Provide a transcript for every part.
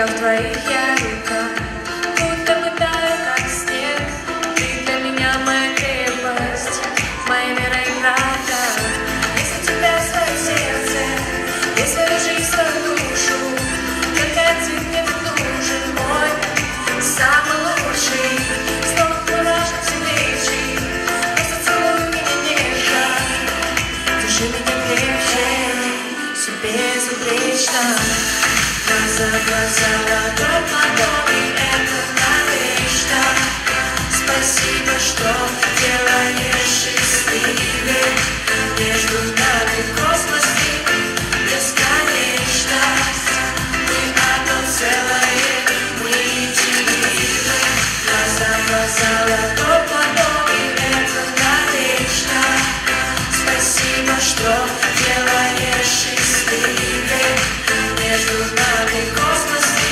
Только в твоих я руках, будто бы таю, как снег. Ты для меня моя крепость, моя вера и правда. Если тебя в своем сердце, если свою жизнь, свою душу, только один мне нужен, мой самый лучший. Снова мурашек все плечи, просто целуй меня нежно, держи меня крепче, все безупречно. Глаза в глаза, ладонь в ладонь, и это навечно. Спасибо, что делаешь счастливым. Между нами космос и бесконечность. Мы одно целое, мы едины. Глаза в глаза, ладонь в ладонь, и это навечно. Спасибо, что делаешь счастливым. Между нами космос и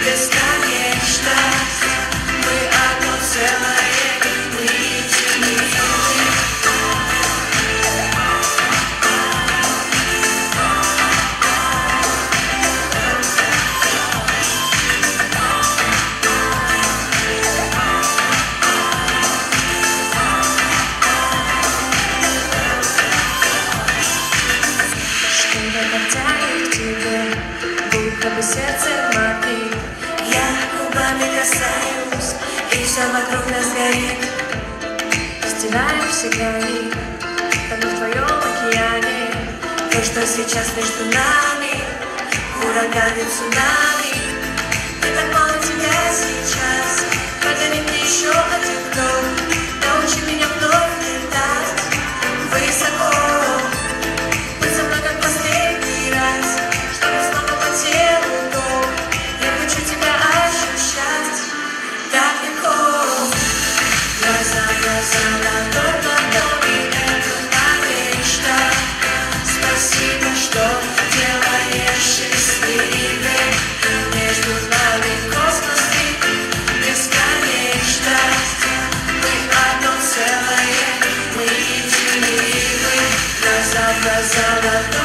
бесконечность. Мы одно целое, мы едины. Что-то подтянет к тебе, будто бы сердце магии. Я губами касаюсь, и все вокруг нас горит. Стираем все грани, тону в твоем океане. То, что сейчас между нами, ураган и цунами. Мне так мало тебя сейчас, подари мне еще один вдох. Научи меня вновь летать высоко. Будь со мной как последний раз, чтобы снова по телу ток. Я хочу тебя ощущать так легко. Глаза в глаза, ладонь в ладонь, и это навечно. Спасибо, что делаешь счастливым. Между нами космос и бесконечность. Мы одно целое, мы едины. Глаза в глаза, ладонь.